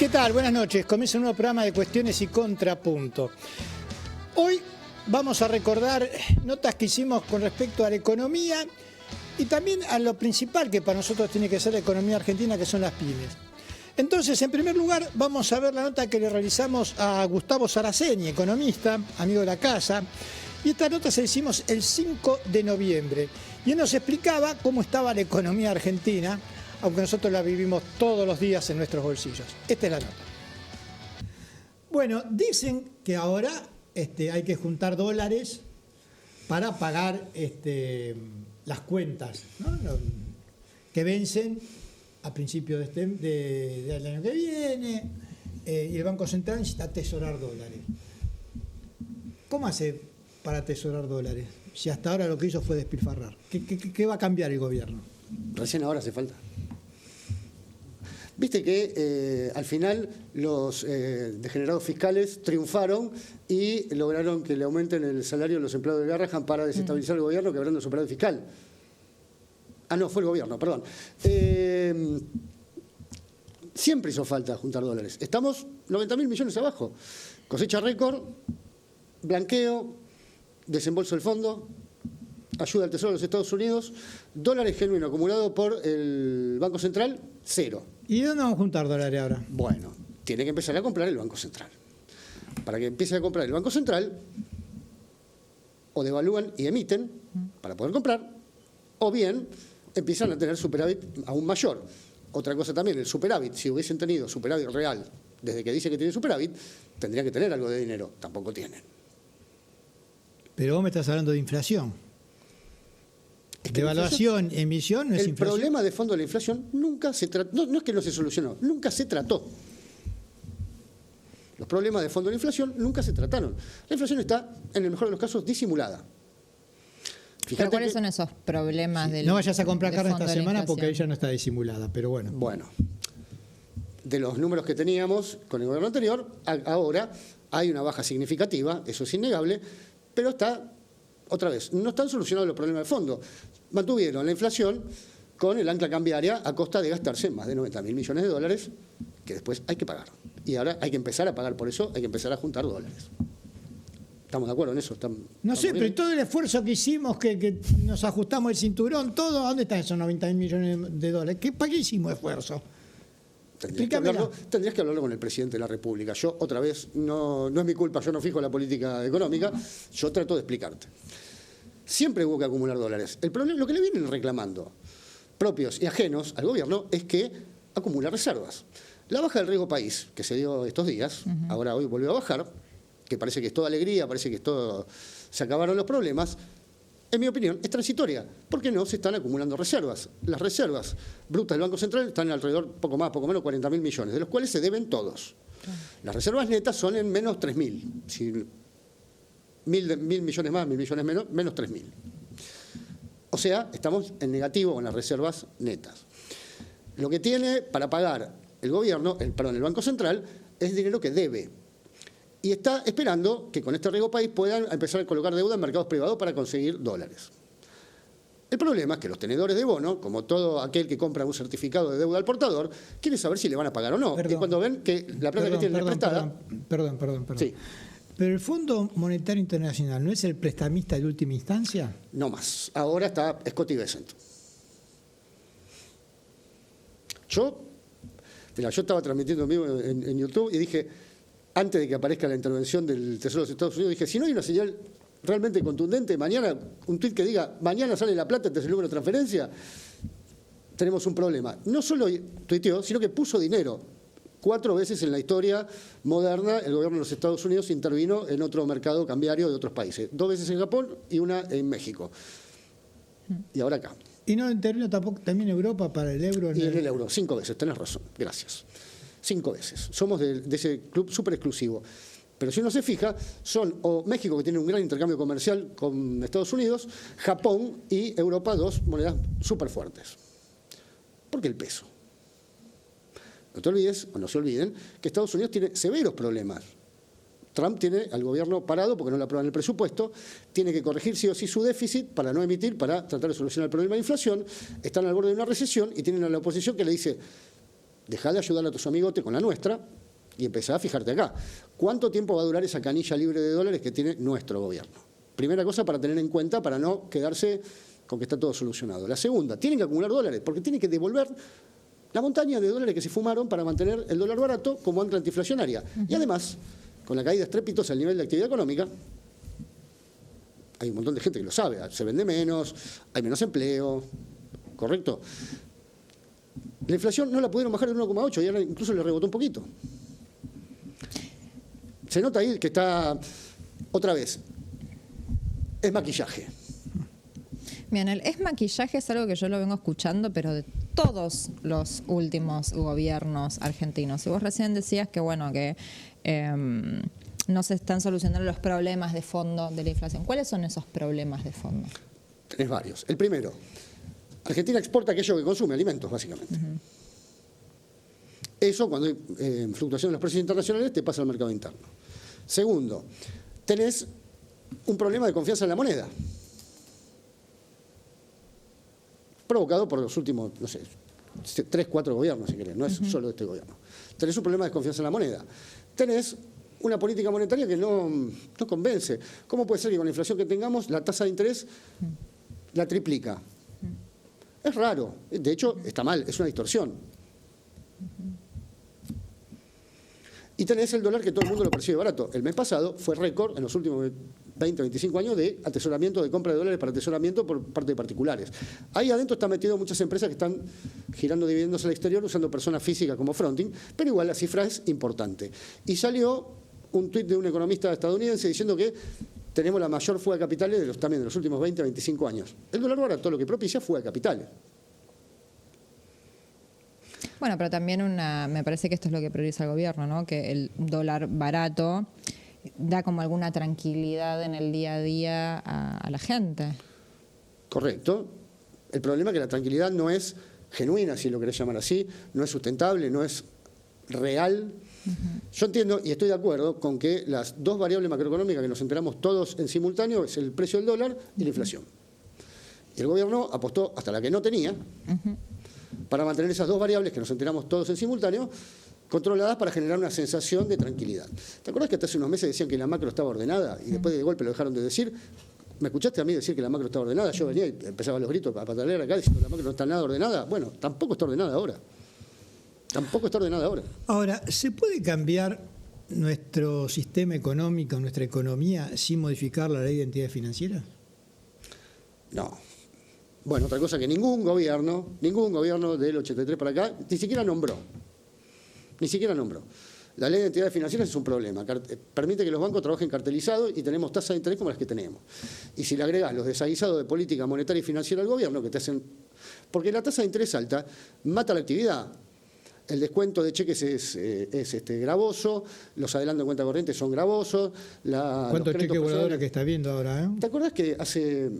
¿Qué tal? Buenas noches. Comienza un nuevo programa de Cuestiones y Contrapunto. Hoy vamos a recordar notas que hicimos con respecto a la economía y también a lo principal que para nosotros tiene que ser la economía argentina, que son las pymes. Entonces, en primer lugar, vamos a ver la nota que le realizamos a Gustavo Saraceni, economista, amigo de la casa. Y esta nota se la hicimos el 5 de noviembre. Y él nos explicaba cómo estaba la economía argentina, aunque nosotros la vivimos todos los días en nuestros bolsillos. Esta es la nota. Bueno, dicen que ahora hay que juntar dólares para pagar las cuentas, ¿no? Que vencen a principios del año que viene, y el Banco Central necesita atesorar dólares. ¿Cómo hace para atesorar dólares? Si hasta ahora lo que hizo fue despilfarrar. ¿Qué va a cambiar el gobierno? Recién ahora hace falta. Viste que al final los degenerados fiscales triunfaron y lograron que le aumenten el salario a los empleados de Garrahan para desestabilizar el gobierno, quebrando su superávit fiscal. Ah, no, fue el gobierno, perdón. Siempre hizo falta juntar dólares. Estamos 90.000 millones abajo. Cosecha récord, blanqueo, desembolso del fondo, ayuda al Tesoro de los Estados Unidos, dólares genuinos acumulados por el Banco Central, cero. ¿Y dónde vamos a juntar dólares ahora? Bueno, tiene que empezar a comprar el Banco Central. Para que empiece a comprar el Banco Central, o devalúan y emiten para poder comprar, o bien empiezan a tener superávit aún mayor. Otra cosa también, el superávit, si hubiesen tenido superávit real desde que dice que tiene superávit, tendrían que tener algo de dinero. Tampoco tienen. Pero vos me estás hablando de inflación. Devaluación, emisión, no es el inflación. El problema de fondo de la inflación nunca se trató, no es que no se solucionó, nunca se trató. Los problemas de fondo de la inflación nunca se trataron. La inflación está, en el mejor de los casos, disimulada. ¿Pero cuáles son esos problemas del No vayas a comprar carne esta semana porque ella ella no está disimulada, pero bueno. Bueno, de los números que teníamos con el gobierno anterior, ahora hay una baja significativa, eso es innegable, pero está, otra vez, no están solucionados los problemas de fondo. Mantuvieron la inflación con el ancla cambiaria a costa de gastarse más de 90.000 millones de dólares que después hay que pagar. Y ahora hay que empezar a pagar por eso, hay que empezar a juntar dólares. ¿Estamos de acuerdo en eso? No sé, pero todo el esfuerzo que hicimos, que nos ajustamos el cinturón, todo, ¿dónde están esos 90.000 millones de dólares? ¿Para qué hicimos esfuerzo? Tendrías que hablarlo con el presidente de la República. Yo, otra vez, no es mi culpa, yo no fijo la política económica, yo trato de explicarte. Siempre hubo que acumular dólares. El problema, lo que le vienen reclamando, propios y ajenos al gobierno, es que acumula reservas. La baja del riesgo país, que se dio estos días, ahora hoy volvió a bajar, que parece que es toda alegría, parece que es todo, se acabaron los problemas, en mi opinión, es transitoria, porque no se están acumulando reservas. Las reservas brutas del Banco Central están alrededor, poco menos, 40.000 millones, de los cuales se deben todos. Las reservas netas son en menos 3.000. Si mil millones más, 1.000 millones menos 3.000. O sea, estamos en negativo con las reservas netas. Lo que tiene para pagar el gobierno, el Banco Central, es dinero que debe. Y está esperando que con este riesgo país puedan empezar a colocar deuda en mercados privados para conseguir dólares. El problema es que los tenedores de bono, como todo aquel que compra un certificado de deuda al portador, quiere saber si le van a pagar o no. Y cuando ven que la plata que tienen es prestada... Perdón. Sí. ¿Pero el Fondo Monetario Internacional no es el prestamista de última instancia? No más. Ahora está Scotty Bessent. Yo estaba transmitiendo en vivo en YouTube y dije, antes de que aparezca la intervención del Tesoro de los Estados Unidos, dije, si no hay una señal realmente contundente, mañana, un tuit que diga, mañana sale la plata, este es el número de transferencia, tenemos un problema. No solo tuiteó, sino que puso dinero. 4 veces en la historia moderna el gobierno de los Estados Unidos intervino en otro mercado cambiario de otros países. 2 veces en Japón y una en México. Y ahora acá. ¿Y no intervino tampoco también Europa para el euro? Y en el euro, 5 veces, tenés razón, gracias. 5 veces. Somos de ese club súper exclusivo. Pero si uno se fija, son o México, que tiene un gran intercambio comercial con Estados Unidos, Japón y Europa, 2 monedas súper fuertes. ¿Por qué el peso? No te olvides, o no se olviden, que Estados Unidos tiene severos problemas. Trump tiene al gobierno parado porque no le aprueban el presupuesto, tiene que corregir sí o sí su déficit para no emitir, para tratar de solucionar el problema de inflación, están al borde de una recesión y tienen a la oposición que le dice, Dejá de ayudar a tus amigotes con la nuestra y empezá a fijarte acá. ¿Cuánto tiempo va a durar esa canilla libre de dólares que tiene nuestro gobierno? Primera cosa para tener en cuenta, para no quedarse con que está todo solucionado. La segunda, tienen que acumular dólares, porque tienen que devolver la montaña de dólares que se fumaron para mantener el dólar barato como ancla antiinflacionaria. Y además, con la caída estrepitosa del nivel de actividad económica, hay un montón de gente que lo sabe, se vende menos, hay menos empleo, ¿correcto? La inflación no la pudieron bajar del 1,8 y ahora incluso le rebotó un poquito. Se nota ahí que está, otra vez, es maquillaje. Bien, el es maquillaje es algo que yo lo vengo escuchando, pero de todos los últimos gobiernos argentinos. Y vos recién decías que, bueno, que no se están solucionando los problemas de fondo de la inflación. ¿Cuáles son esos problemas de fondo? Tenés varios. El primero, Argentina exporta aquello que consume, alimentos, básicamente. Eso, cuando hay fluctuación de los precios internacionales, te pasa al mercado interno. Segundo, tenés un problema de confianza en la moneda, provocado por los últimos, no sé, 3, 4 gobiernos, si querés, no es solo este gobierno. Tenés un problema de desconfianza en la moneda. Tenés una política monetaria que no convence. ¿Cómo puede ser que con la inflación que tengamos, la tasa de interés la triplica? Es raro. De hecho, está mal, es una distorsión. Y tenés el dólar que todo el mundo lo percibe barato. El mes pasado fue récord en los últimos 20, 25 años de atesoramiento, de compra de dólares para atesoramiento por parte de particulares. Ahí adentro están metidos muchas empresas que están girando dividendos al exterior usando personas físicas como fronting, pero igual la cifra es importante. Y salió un tuit de un economista estadounidense diciendo que tenemos la mayor fuga de capitales también de los últimos 20, 25 años. El dólar barato lo que propicia fuga de capitales. Bueno, pero también me parece que esto es lo que prioriza el gobierno, ¿no? Que el dólar barato da como alguna tranquilidad en el día a día a la gente. Correcto. El problema es que la tranquilidad no es genuina, si lo querés llamar así, no es sustentable, no es real. Yo entiendo y estoy de acuerdo con que las dos variables macroeconómicas que nos enteramos todos en simultáneo es el precio del dólar y la inflación. Y el gobierno apostó hasta la que no tenía para mantener esas dos variables que nos enteramos todos en simultáneo controladas para generar una sensación de tranquilidad. ¿Te acuerdas que hasta hace unos meses decían que la macro estaba ordenada y después de golpe lo dejaron de decir? ¿Me escuchaste a mí decir que la macro estaba ordenada? Yo venía y empezaba los gritos a patalear acá diciendo que la macro no está nada ordenada. Bueno, tampoco está ordenada ahora. Tampoco está ordenada ahora. Ahora, ¿se puede cambiar nuestro sistema económico, nuestra economía, sin modificar la ley de entidades financieras? No. Bueno, otra cosa que ningún gobierno del 83 para acá, ni siquiera nombró. Ni siquiera nombró. La ley de entidades financieras es un problema. Permite que los bancos trabajen cartelizados y tenemos tasas de interés como las que tenemos. Y si le agregás los desaguisados de política monetaria y financiera al gobierno, que te hacen... Porque la tasa de interés alta mata la actividad. El descuento de cheques es gravoso, los adelantos de cuenta corriente son gravosos. ¿Cuántos cheques voladores que está viendo ahora? ¿Te acordás que hace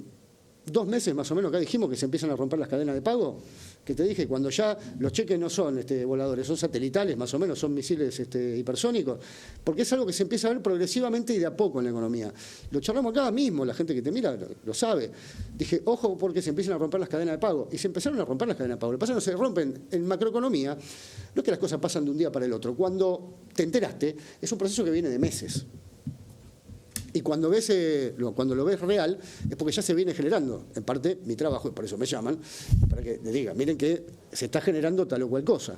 2 meses más o menos acá dijimos que se empiezan a romper las cadenas de pago? Que te dije, cuando ya los cheques no son voladores, son satelitales, más o menos, son misiles hipersónicos, porque es algo que se empieza a ver progresivamente y de a poco en la economía. Lo charlamos acá mismo, la gente que te mira lo sabe. Dije, ojo, porque se empiezan a romper las cadenas de pago. Y se empezaron a romper las cadenas de pago. Lo que pasa es que no se rompen en macroeconomía, no es que las cosas pasan de un día para el otro. Cuando te enteraste, es un proceso que viene de meses. Y cuando lo ves real, es porque ya se viene generando. En parte, mi trabajo, y por eso me llaman, para que le digan, miren que se está generando tal o cual cosa.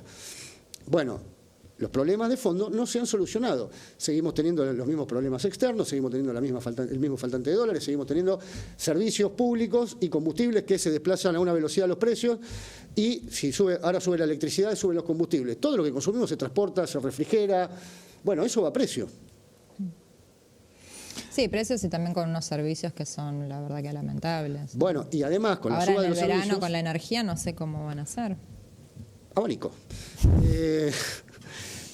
Bueno, los problemas de fondo no se han solucionado. Seguimos teniendo los mismos problemas externos, seguimos teniendo el mismo faltante de dólares, seguimos teniendo servicios públicos y combustibles que se desplazan a una velocidad los precios, y si ahora sube la electricidad, suben los combustibles. Todo lo que consumimos se transporta, se refrigera. Bueno, eso va a precio. Sí, precios y también con unos servicios que son, la verdad, que lamentables. Bueno, y además con la suba de los servicios... Ahora en el verano, con la energía, no sé cómo van a ser. Abanico.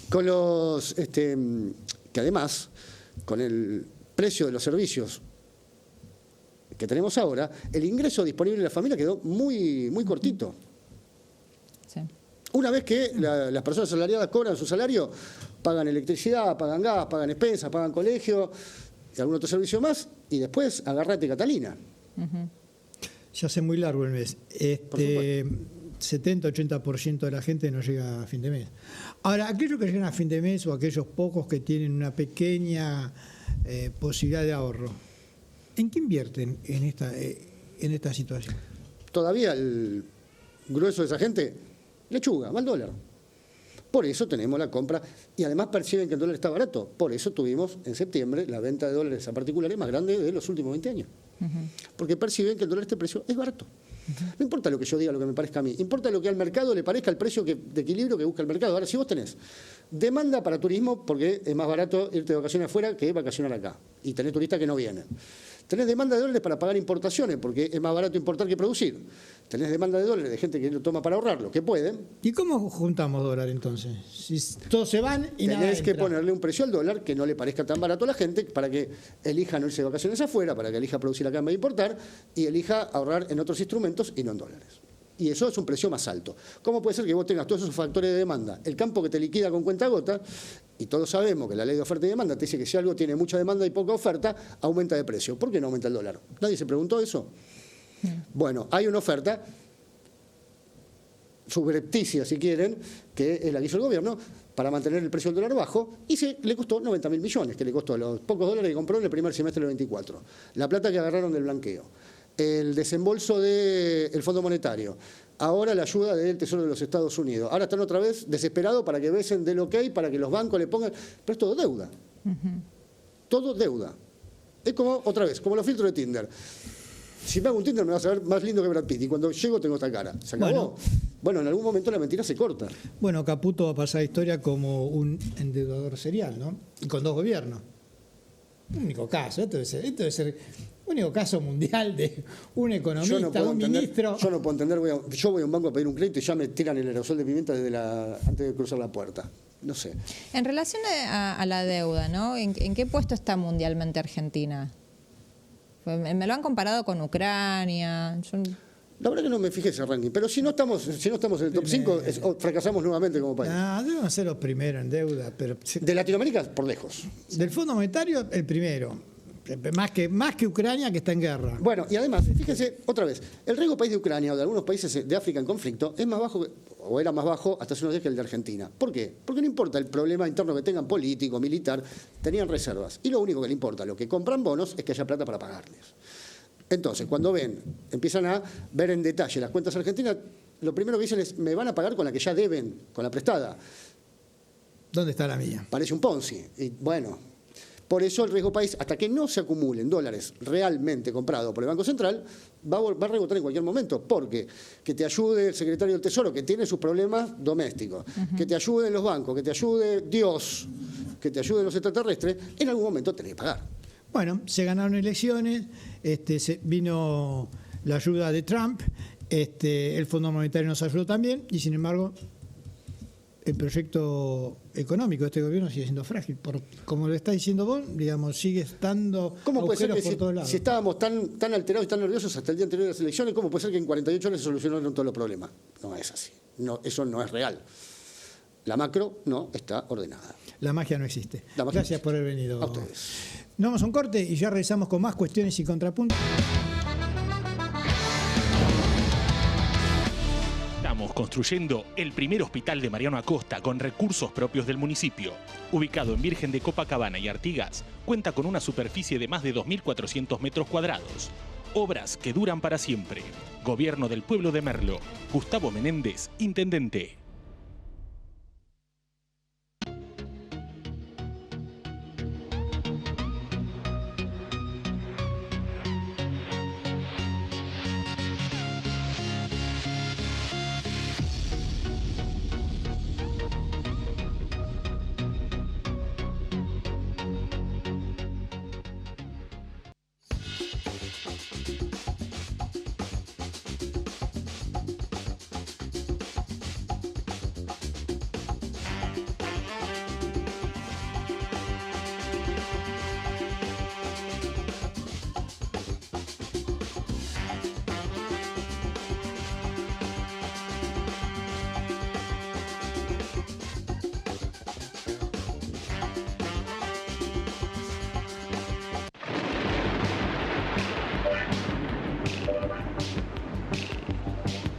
Con los... que además, con el precio de los servicios que tenemos ahora, el ingreso disponible de la familia quedó muy, muy cortito. Sí. Una vez que las personas asalariadas cobran su salario, pagan electricidad, pagan gas, pagan expensas, pagan colegio y algún otro servicio más, y después agárrate Catalina. Se hace muy largo el mes. 70-80% de la gente no llega a fin de mes. Ahora, aquellos que llegan a fin de mes o aquellos pocos que tienen una pequeña posibilidad de ahorro, ¿en qué invierten en esta situación? Todavía el grueso de esa gente, lechuga, va al dólar. Por eso tenemos la compra y además perciben que el dólar está barato. Por eso tuvimos en septiembre la venta de dólares a particulares más grande de los últimos 20 años. Porque perciben que el dólar a este precio es barato. No importa lo que yo diga, lo que me parezca a mí, importa lo que al mercado le parezca el precio de equilibrio que busca el mercado. Ahora, si vos tenés demanda para turismo, porque es más barato irte de vacaciones afuera que vacacionar acá, y tenés turistas que no vienen. Tenés demanda de dólares para pagar importaciones, porque es más barato importar que producir. Tenés demanda de dólares de gente que lo toma para ahorrarlo, que pueden. ¿Y cómo juntamos dólar entonces? Si todos se van y nada tenés que entra. ponerle un precio al dólar que no le parezca tan barato a la gente para que elija no irse de vacaciones afuera, para que elija producir acá en vez de importar y elija ahorrar en otros instrumentos y no en dólares. Y eso es un precio más alto. ¿Cómo puede ser que vos tengas todos esos factores de demanda? El campo que te liquida con cuenta-gota, y todos sabemos que la ley de oferta y demanda te dice que si algo tiene mucha demanda y poca oferta, aumenta de precio. ¿Por qué no aumenta el dólar? ¿Nadie se preguntó eso? Bueno, hay una oferta subrepticia, si quieren, que es la que hizo el gobierno para mantener el precio del dólar bajo, y le costó 90.000 millones, que le costó los pocos dólares que compró en el primer semestre del 24. La plata que agarraron del blanqueo. El desembolso del Fondo Monetario, ahora la ayuda del Tesoro de los Estados Unidos. Ahora están otra vez desesperados para que besen del ok, para que los bancos le pongan... Pero es todo deuda. Todo deuda. Es como, otra vez, como los filtros de Tinder. Si me hago un Tinder me vas a ver más lindo que Brad Pitt, y cuando llego tengo esta cara. ¿Se acabó? Bueno, en algún momento la mentira se corta. Bueno, Caputo va a pasar a historia como un endeudador serial, ¿no? Y con 2 gobiernos. Único caso, esto debe ser único caso mundial de un economista, un ministro. Yo no puedo entender, yo voy a un banco a pedir un crédito y ya me tiran el aerosol de pimienta antes de cruzar la puerta. No sé. En relación a la deuda, ¿no? ¿En qué puesto está mundialmente Argentina? Me lo han comparado con Ucrania. La verdad que no me fijé ese ranking, pero si no estamos en el top 5, fracasamos nuevamente como país. Debemos ser los primeros en deuda, pero De Latinoamérica, por lejos. del Fondo Monetario, el primero. Más que Ucrania, que está en guerra. Bueno, y además, fíjense, otra vez, el riesgo país de Ucrania o de algunos países de África en conflicto es más bajo, o era más bajo hasta hace unos días que el de Argentina. ¿Por qué? Porque no importa el problema interno que tengan político, militar, tenían reservas. Y lo único que le importa, lo que compran bonos, es que haya plata para pagarles. Entonces, cuando empiezan a ver en detalle las cuentas argentinas, lo primero que dicen es, me van a pagar con la que ya deben, con la prestada. ¿Dónde está la mía? Parece un Ponzi. Y bueno, por eso el riesgo país, hasta que no se acumulen dólares realmente comprados por el Banco Central, va a rebotar en cualquier momento. Porque que te ayude el secretario del Tesoro, que tiene sus problemas domésticos, que te ayuden los bancos, que te ayude Dios, que te ayuden los extraterrestres, en algún momento tenés que pagar. Bueno, se ganaron elecciones, vino la ayuda de Trump, el Fondo Monetario nos ayudó también, y sin embargo, el proyecto económico de este gobierno sigue siendo frágil. Como lo está diciendo vos, digamos, sigue estando ¿Cómo puede ser agujeros que por todos lados? si estábamos tan alterados y tan nerviosos hasta el día anterior de las elecciones, cómo puede ser que en 48 horas se solucionaron todos los problemas? No es así. No, eso no es real. La macro no está ordenada. La magia no existe. Gracias por haber venido. A ustedes. Nos vamos a un corte y ya regresamos con más cuestiones y contrapuntos. Estamos construyendo el primer hospital de Mariano Acosta con recursos propios del municipio. Ubicado en Virgen de Copacabana y Artigas, cuenta con una superficie de más de 2.400 metros cuadrados. Obras que duran para siempre. Gobierno del Pueblo de Merlo. Gustavo Menéndez, Intendente.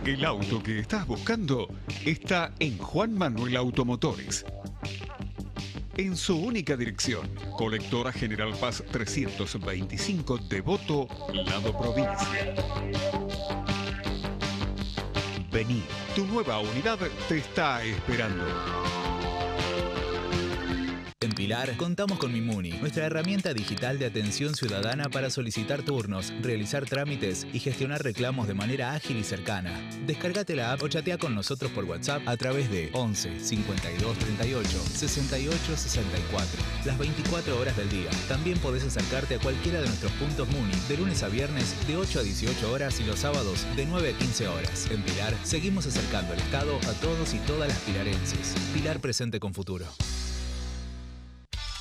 El auto que estás buscando está en Juan Manuel Automotores. En su única dirección, Colectora General Paz 325, Devoto, lado provincia. Vení, tu nueva unidad te está esperando. En Pilar contamos con Mimuni, nuestra herramienta digital de atención ciudadana para solicitar turnos, realizar trámites y gestionar reclamos de manera ágil y cercana. Descargate la app o chatea con nosotros por WhatsApp a través de 11 52 38 68 64, las 24 horas del día. También podés acercarte a cualquiera de nuestros puntos Muni de lunes a viernes de 8 a 18 horas y los sábados de 9 a 15 horas. En Pilar seguimos acercando el Estado a todos y todas las pilarenses. Pilar presente con futuro.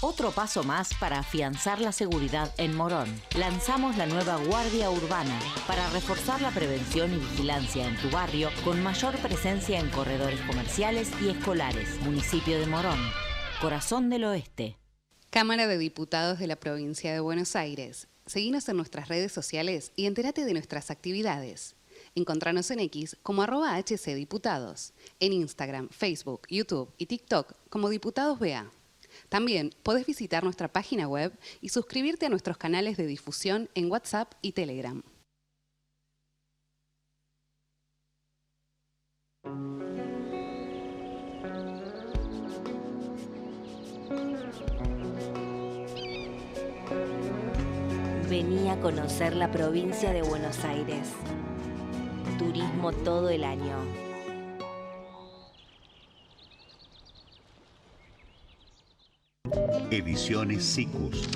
Otro paso más para afianzar la seguridad en Morón. Lanzamos la nueva Guardia Urbana para reforzar la prevención y vigilancia en tu barrio con mayor presencia en corredores comerciales y escolares. Municipio de Morón, corazón del oeste. Cámara de Diputados de la Provincia de Buenos Aires. Seguinos en nuestras redes sociales y entérate de nuestras actividades. Encontranos en X como @HCDiputados, en Instagram, Facebook, YouTube y TikTok como Diputados BA. También podés visitar nuestra página web y suscribirte a nuestros canales de difusión en WhatsApp y Telegram. Vení a conocer la provincia de Buenos Aires. Turismo todo el año. Ediciones SICUS.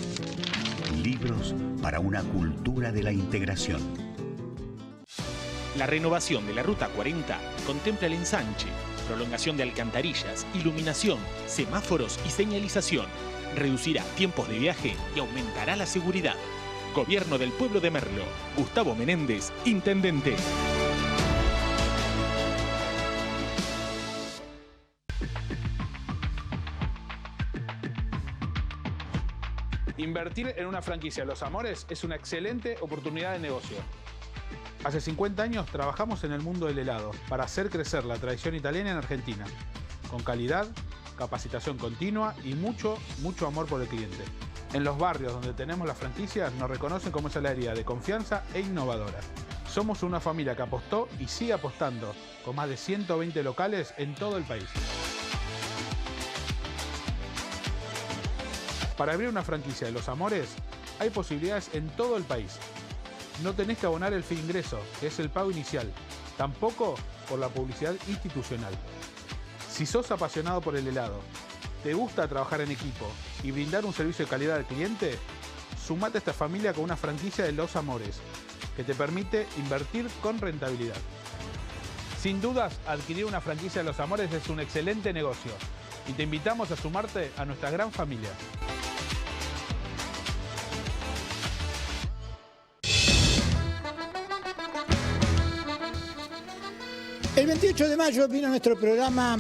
Libros para una cultura de la integración. La renovación de la Ruta 40 contempla el ensanche, prolongación de alcantarillas, iluminación, semáforos y señalización. Reducirá tiempos de viaje y aumentará la seguridad. Gobierno del Pueblo de Merlo. Gustavo Menéndez, Intendente. Invertir en una franquicia Los Amores es una excelente oportunidad de negocio. Hace 50 años trabajamos en el mundo del helado para hacer crecer la tradición italiana en Argentina, con calidad, capacitación continua y mucho amor por el cliente. En los barrios donde tenemos las franquicias nos reconocen como esa heladería de confianza e innovadora. Somos una familia que apostó y sigue apostando, con más de 120 locales en todo el país. Para abrir una franquicia de Los Amores, hay posibilidades en todo el país. No tenés que abonar el fee ingreso, que es el pago inicial, tampoco por la publicidad institucional. Si sos apasionado por el helado, te gusta trabajar en equipo y brindar un servicio de calidad al cliente, sumate a esta familia con una franquicia de Los Amores, que te permite invertir con rentabilidad. Sin dudas, adquirir una franquicia de Los Amores es un excelente negocio y te invitamos a sumarte a nuestra gran familia. El 28 de mayo vino a nuestro programa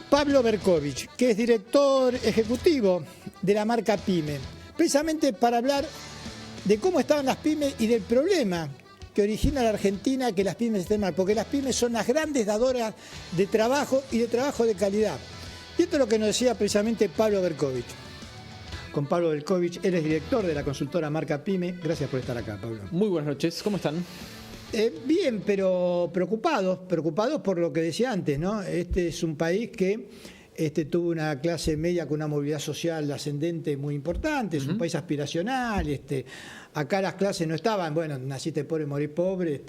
Pablo Berkovich, que es director ejecutivo de la marca PYME, precisamente para hablar de cómo estaban las pymes y del problema que origina la Argentina que las pymes estén mal, porque las pymes son las grandes dadoras de trabajo y de trabajo de calidad. Y esto es lo que nos decía precisamente Pablo Berkovich. Con Pablo Berkovich, él es director de la consultora marca PYME. Gracias por estar acá, Pablo. Muy buenas noches, ¿cómo están? Bien, pero preocupados por lo que decía antes, ¿no? Este es un país que tuvo una clase media con una movilidad social ascendente muy importante, es un país aspiracional, acá las clases no estaban, bueno, naciste pobre, morís pobre,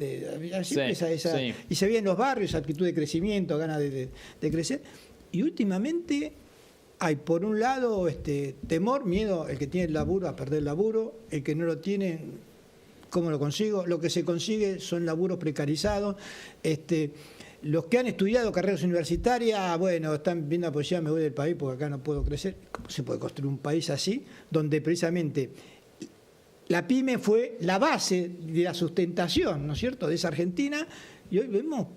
y se ve en los barrios, actitud de crecimiento, ganas de crecer, y últimamente hay por un lado temor, miedo, el que tiene el laburo a perder el laburo, el que no lo tiene, ¿cómo lo consigo? Lo que se consigue son laburos precarizados. Los que han estudiado carreras universitarias, bueno, están viendo la posibilidad, me voy del país porque acá no puedo crecer. ¿Cómo se puede construir un país así? Donde precisamente la PYME fue la base de la sustentación, ¿no es cierto?, de esa Argentina, y hoy vemos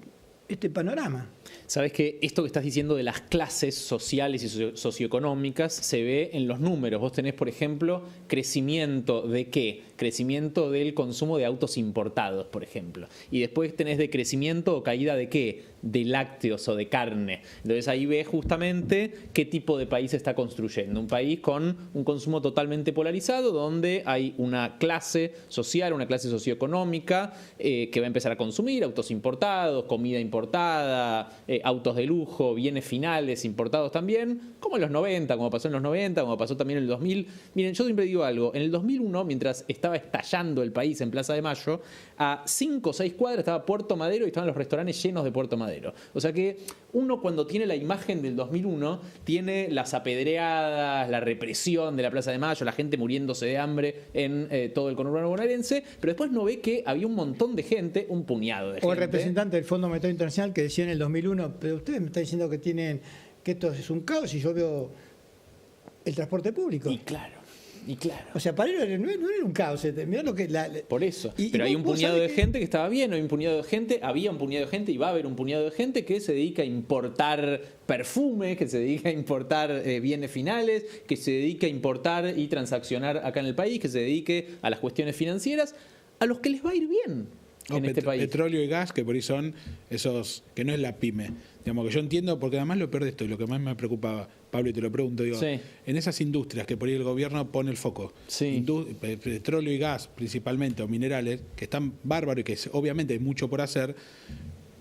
este panorama. Sabes que esto que estás diciendo de las clases sociales y socioeconómicas se ve en los números. Vos tenés, por ejemplo, crecimiento de ¿qué? Crecimiento del consumo de autos importados, por ejemplo. Y después tenés de crecimiento o caída de ¿qué? De lácteos o de carne. Entonces ahí ves justamente qué tipo de país se está construyendo. Un país con un consumo totalmente polarizado, donde hay una clase social, una clase socioeconómica que va a empezar a consumir autos importados, comida importada, autos de lujo, bienes finales importados también, como en los 90, como pasó en los 90, como pasó también en el 2000. Miren, yo siempre digo algo, en el 2001, mientras estaba estallando el país en Plaza de Mayo, a 5 o 6 cuadras estaba Puerto Madero y estaban los restaurantes llenos de Puerto Madero. O sea que uno cuando tiene la imagen del 2001, tiene las apedreadas, la represión de la Plaza de Mayo, la gente muriéndose de hambre en todo el conurbano bonaerense, pero después no ve que había un montón de gente, un puñado de gente. O el representante del Fondo Monetario Internacional que decía en el 2001, pero ustedes me están diciendo que esto es un caos y yo veo el transporte público. Y claro. O sea, para él no era un caos. Mirá lo que por eso. Pero hay un puñado de gente que estaba bien, había un puñado de gente y va a haber un puñado de gente que se dedica a importar perfume, que se dedica a importar bienes finales, que se dedica a importar y transaccionar acá en el país, que se dedique a las cuestiones financieras, a los que les va a ir bien. En este país. Petróleo y gas, que por ahí son esos, que no es la pyme. Digamos que yo entiendo, porque además lo peor de esto, y lo que más me preocupaba, Pablo, y te lo pregunto, digo, sí. En esas industrias que por ahí el gobierno pone el foco, sí. Petróleo y gas principalmente, o minerales, que están bárbaros y que obviamente hay mucho por hacer.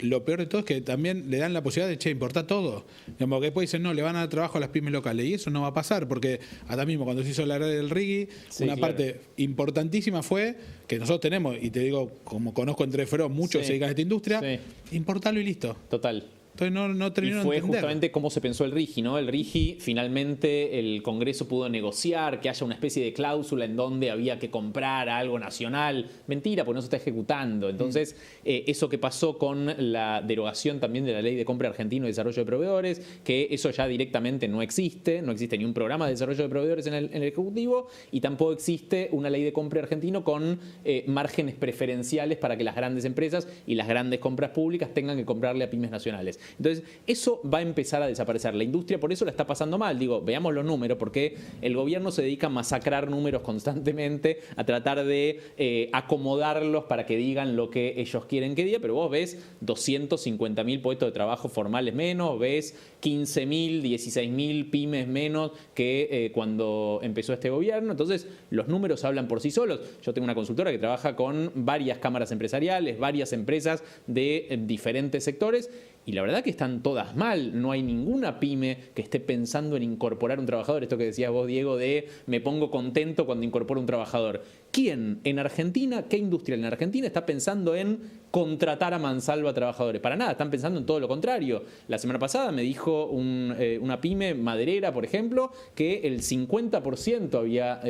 Lo peor de todo es que también le dan la posibilidad de, importar todo. Digamos, que después dicen, no, le van a dar trabajo a las pymes locales. Y eso no va a pasar, porque ahora mismo cuando se hizo la red del RIGI, sí, una parte importantísima fue que nosotros tenemos, y te digo, como conozco entre Feroz, muchos que se dedican a esta industria, importarlo y listo. Total. Entonces no terminó y fue de entender. Justamente cómo se pensó el RIGI, ¿no? El RIGI, finalmente, el Congreso pudo negociar que haya una especie de cláusula en donde había que comprar algo nacional. Mentira, porque no se está ejecutando. Entonces, eso que pasó con la derogación también de la Ley de Compra Argentino y Desarrollo de Proveedores, que eso ya directamente no existe ni un programa de desarrollo de proveedores en el Ejecutivo, y tampoco existe una Ley de Compra Argentino con márgenes preferenciales para que las grandes empresas y las grandes compras públicas tengan que comprarle a pymes nacionales. Entonces, eso va a empezar a desaparecer. La industria por eso la está pasando mal. Digo, veamos los números, porque el gobierno se dedica a masacrar números constantemente, a tratar de acomodarlos para que digan lo que ellos quieren que diga, pero vos ves 250.000 puestos de trabajo formales menos, ves 15.000, 16.000 pymes menos que cuando empezó este gobierno. Entonces, los números hablan por sí solos. Yo tengo una consultora que trabaja con varias cámaras empresariales, varias empresas de diferentes sectores, y la verdad que están todas mal. No hay ninguna pyme que esté pensando en incorporar un trabajador. Esto que decías vos, Diego, de me pongo contento cuando incorporo un trabajador. ¿Quién en Argentina, qué industria en Argentina está pensando en contratar a mansalva trabajadores? Para nada, están pensando en todo lo contrario. La semana pasada me dijo una pyme maderera, por ejemplo, que el 50% había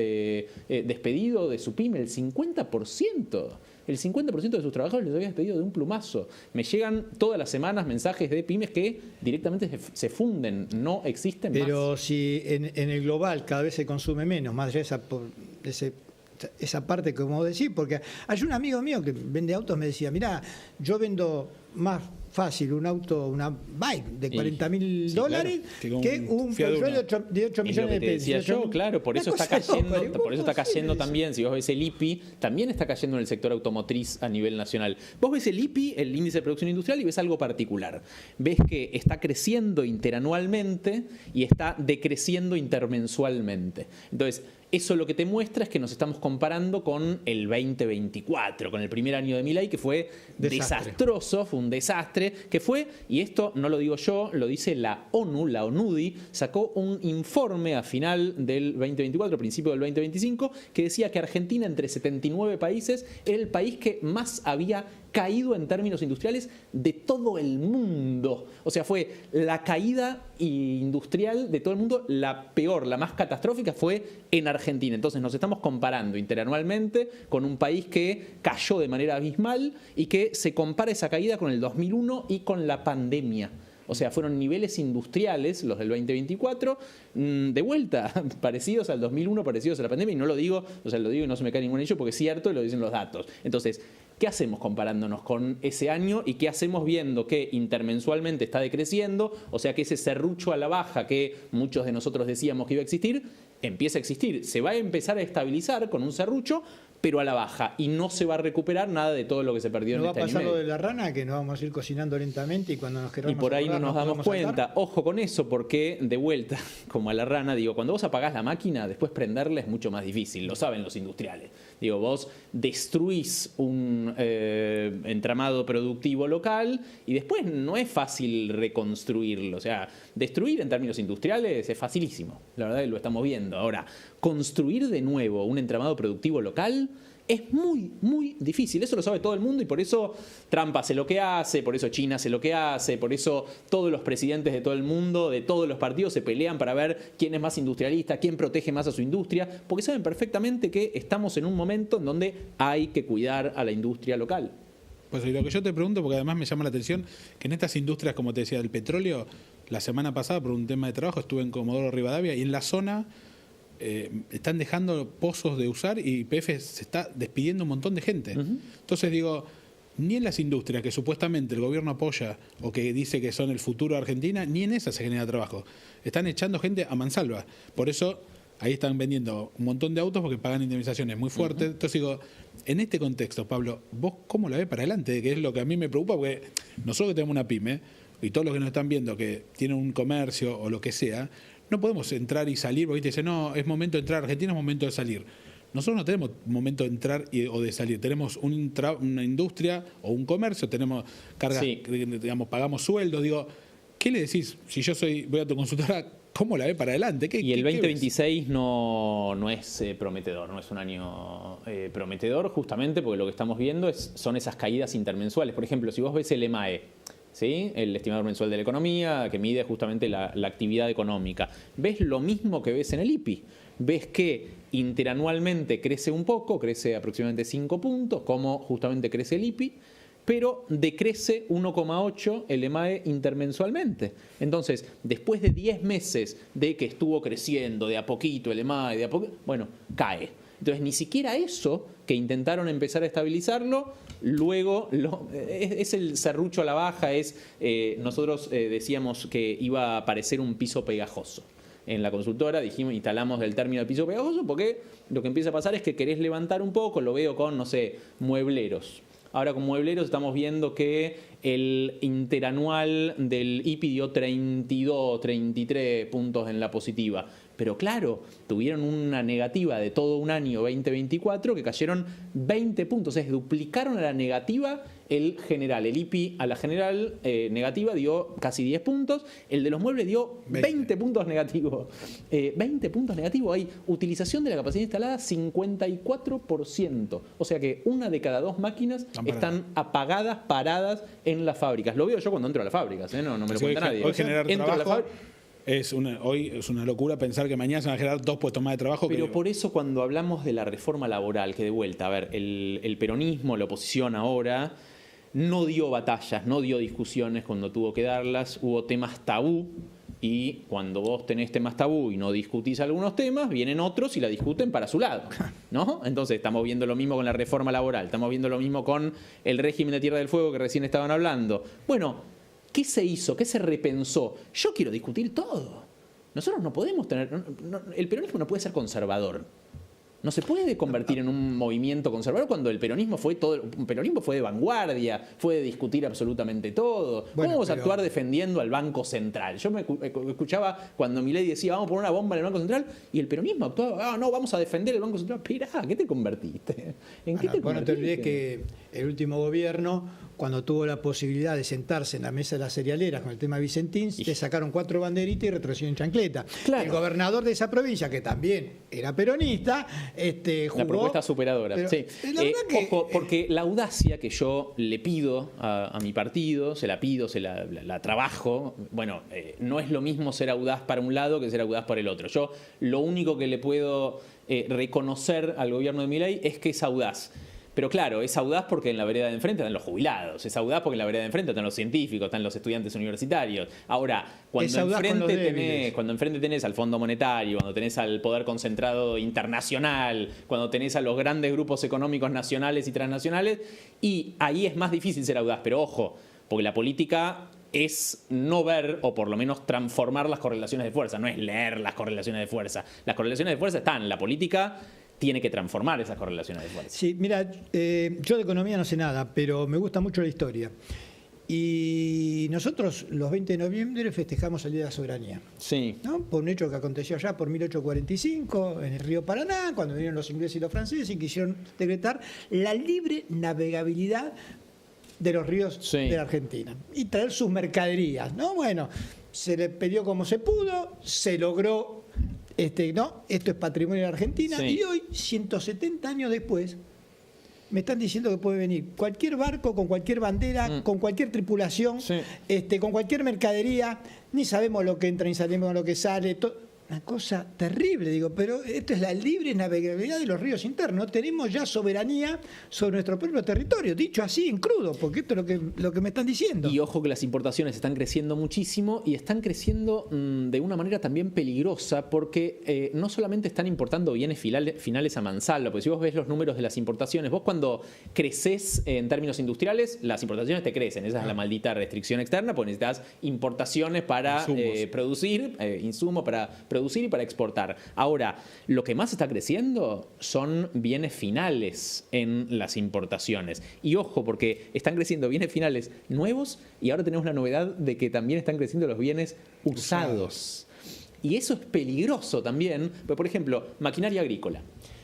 despedido de su pyme, el 50%. El 50% de sus trabajadores les había despedido de un plumazo. Me llegan todas las semanas mensajes de pymes que directamente se funden, no existen más. Pero si en el global cada vez se consume menos, más allá de esa parte que como decís, porque hay un amigo mío que vende autos, me decía, mirá, yo vendo más fácil un auto, una bike de $40.000 claro, que un Peugeot de 8 millones de pesos. Decía yo, claro, por eso está cayendo también, si vos ves el IPI, también está cayendo en el sector automotriz a nivel nacional. Vos ves el IPI, el índice de producción industrial, y ves algo particular. Ves que está creciendo interanualmente y está decreciendo intermensualmente. Entonces, eso lo que te muestra es que nos estamos comparando con el 2024, con el primer año de Milei, que fue desastroso, fue un desastre, que fue, y esto no lo digo yo, lo dice la ONU, la ONUDI, sacó un informe a final del 2024, principio del 2025, que decía que Argentina, entre 79 países, era el país que más había caído en términos industriales de todo el mundo. O sea, fue la caída industrial de todo el mundo, la peor, la más catastrófica fue en Argentina. Entonces nos estamos comparando interanualmente con un país que cayó de manera abismal y que se compara esa caída con el 2001 y con la pandemia. O sea, fueron niveles industriales, los del 2024, de vuelta, parecidos al 2001, parecidos a la pandemia, y no lo digo, o sea, lo digo y no se me cae ningún hecho porque es cierto y lo dicen los datos. Entonces, ¿qué hacemos comparándonos con ese año y qué hacemos viendo que intermensualmente está decreciendo? O sea que ese serrucho a la baja que muchos de nosotros decíamos que iba a existir, empieza a existir. Se va a empezar a estabilizar con un serrucho, pero a la baja, y no se va a recuperar nada de todo lo que se perdió en este año. ¿No va a pasar lo de la rana, que nos vamos a ir cocinando lentamente y cuando nos queramos y por ahí no nos damos cuenta? Saltar? Ojo con eso, porque de vuelta, como a la rana, digo, cuando vos apagás la máquina, después prenderla es mucho más difícil, lo saben los industriales. Digo, vos destruís un entramado productivo local y después no es fácil reconstruirlo. O sea, destruir en términos industriales es facilísimo, la verdad que lo estamos viendo. Ahora, construir de nuevo un entramado productivo local es muy, muy difícil. Eso lo sabe todo el mundo y por eso Trump hace lo que hace, por eso China hace lo que hace, por eso todos los presidentes de todo el mundo, de todos los partidos, se pelean para ver quién es más industrialista, quién protege más a su industria, porque saben perfectamente que estamos en un momento en donde hay que cuidar a la industria local. Pues lo que yo te pregunto, porque además me llama la atención, que en estas industrias, como te decía, del petróleo, la semana pasada por un tema de trabajo estuve en Comodoro Rivadavia y en la zona están dejando pozos de usar y YPF se está despidiendo un montón de gente. Entonces digo, ni en las industrias que supuestamente el gobierno apoya o que dice que son el futuro de Argentina, ni en esas se genera trabajo. Están echando gente a mansalva. Por eso ahí están vendiendo un montón de autos porque pagan indemnizaciones muy fuertes. Entonces digo, en este contexto, Pablo, ¿vos cómo la ves para adelante? Que es lo que a mí me preocupa, porque nosotros que tenemos una pyme y todos los que nos están viendo que tienen un comercio o lo que sea, no podemos entrar y salir, porque dicen, no, es momento de entrar a Argentina, es momento de salir. Nosotros no tenemos momento de entrar o de salir, tenemos una industria o un comercio, tenemos cargas, digamos, pagamos sueldos. Digo, ¿qué le decís? Si yo voy a tu consultora, ¿cómo la ve para adelante? Y el 2026 no es prometedor, no es un año prometedor, justamente porque lo que estamos viendo son esas caídas intermensuales. Por ejemplo, si vos ves el EMAE, ¿sí? El estimador mensual de la economía, que mide justamente la actividad económica. ¿Ves lo mismo que ves en el IPI? Ves que interanualmente crece un poco, crece aproximadamente 5 puntos, como justamente crece el IPI, pero decrece 1,8 el EMAE intermensualmente. Entonces, después de 10 meses de que estuvo creciendo de a poquito el EMAE, bueno, cae. Entonces, ni siquiera eso, que intentaron empezar a estabilizarlo, luego es el serrucho a la baja, nosotros decíamos que iba a aparecer un piso pegajoso. En la consultora dijimos, instalamos el término de piso pegajoso, porque lo que empieza a pasar es que querés levantar un poco, lo veo con, no sé, muebleros. Ahora con muebleros estamos viendo que el interanual del IPI dio 32, 33 puntos en la positiva. Pero claro, tuvieron una negativa de todo un año 2024 que cayeron 20 puntos. Es duplicaron a la negativa el general. El IPI a la general negativa dio casi 10 puntos. El de los muebles dio 20 puntos negativos. 20 puntos negativos. Hay utilización de la capacidad instalada 54%. O sea que una de cada 2 máquinas están apagadas, paradas en las fábricas. Lo veo yo cuando entro a las fábricas, no me lo cuenta nadie. Hoy generar Entro trabajo a la hoy es una locura pensar que mañana se van a generar 2 puestos más de trabajo. Pero por eso cuando hablamos de la reforma laboral, que de vuelta, a ver, el peronismo, la oposición ahora, no dio batallas, no dio discusiones cuando tuvo que darlas, hubo temas tabú, y cuando vos tenés temas tabú y no discutís algunos temas, vienen otros y la discuten para su lado, ¿no? Entonces estamos viendo lo mismo con la reforma laboral, estamos viendo lo mismo con el régimen de Tierra del Fuego que recién estaban hablando. Bueno, ¿qué se hizo? ¿Qué se repensó? Yo quiero discutir todo. Nosotros no podemos tener... el peronismo no puede ser conservador. No se puede convertir en un movimiento conservador cuando el peronismo fue de vanguardia, fue de discutir absolutamente todo. ¿Cómo vamos a actuar defendiendo al Banco Central? Yo me escuchaba cuando Milei decía, vamos a poner una bomba en el Banco Central, y el peronismo actuaba, no, vamos a defender el Banco Central. Pirá, ¿qué te convertiste? ¿En qué te convertiste? Bueno, no te olvides que el último gobierno, cuando tuvo la posibilidad de sentarse en la mesa de las cerealeras con el tema Vicentín, te sacaron 4 banderitas y retrocedieron en chancleta. Claro. El gobernador de esa provincia, que también era peronista, jugó... La propuesta superadora, pero, sí. Ojo, porque la audacia que yo le pido a mi partido, se la pido, se la trabajo, bueno, no es lo mismo ser audaz para un lado que ser audaz para el otro. Yo lo único que le puedo reconocer al gobierno de Milei es que es audaz. Pero claro, es audaz porque en la vereda de enfrente están los jubilados, es audaz porque en la vereda de enfrente están los científicos, están los estudiantes universitarios. Ahora, cuando enfrente tenés al Fondo Monetario, cuando tenés al poder concentrado internacional, cuando tenés a los grandes grupos económicos nacionales y transnacionales, y ahí es más difícil ser audaz, pero ojo, porque la política es no ver o por lo menos transformar las correlaciones de fuerza, no es leer las correlaciones de fuerza. Las correlaciones de fuerza están, la política tiene que transformar esas correlaciones de fuerza. Sí, mira, yo de economía no sé nada, pero me gusta mucho la historia. Y nosotros los 20 de noviembre festejamos el Día de la Soberanía. Sí. ¿No? Por un hecho que aconteció allá por 1845 en el río Paraná, cuando vinieron los ingleses y los franceses y quisieron decretar la libre navegabilidad de los ríos de la Argentina y traer sus mercaderías, ¿no? Bueno, se le pidió como se pudo, se logró, ¿no? Esto es patrimonio de la Argentina, y hoy, 170 años después, me están diciendo que puede venir cualquier barco con cualquier bandera, con cualquier tripulación, con cualquier mercadería, ni sabemos lo que entra ni sabemos lo que sale, una cosa terrible, digo, pero esto es la libre navegabilidad de los ríos internos. Tenemos ya soberanía sobre nuestro propio territorio, dicho así en crudo, porque esto es lo que me están diciendo. Y ojo que las importaciones están creciendo muchísimo y están creciendo de una manera también peligrosa, porque no solamente están importando bienes finales a mansalva, porque si vos ves los números de las importaciones, vos cuando creces en términos industriales, las importaciones te crecen, esa es la maldita restricción externa, porque necesitas importaciones para producir, insumos para producir y para exportar. Ahora, lo que más está creciendo son bienes finales en las importaciones. Y ojo, porque están creciendo bienes finales nuevos y ahora tenemos la novedad de que también están creciendo los bienes usados. Y eso es peligroso también, porque, por ejemplo, maquinaria agrícola.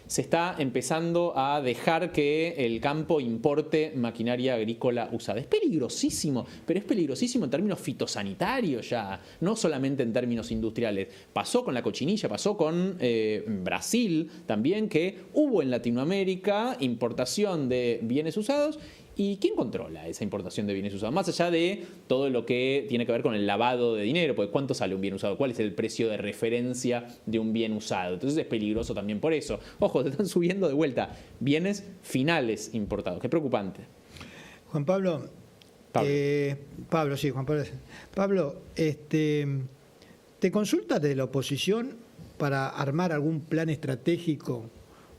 Se está empezando a dejar que el campo importe maquinaria agrícola usada. Es peligrosísimo, pero es peligrosísimo en términos fitosanitarios ya, no solamente en términos industriales. Pasó con la cochinilla, pasó con Brasil también, que hubo en Latinoamérica importación de bienes usados. ¿Y quién controla esa importación de bienes usados? Más allá de todo lo que tiene que ver con el lavado de dinero, porque ¿cuánto sale un bien usado? ¿Cuál es el precio de referencia de un bien usado? Entonces es peligroso también por eso. Ojo, se están subiendo de vuelta bienes finales importados. Qué preocupante. Juan Pablo. Pablo, ¿te consultas de la oposición para armar algún plan estratégico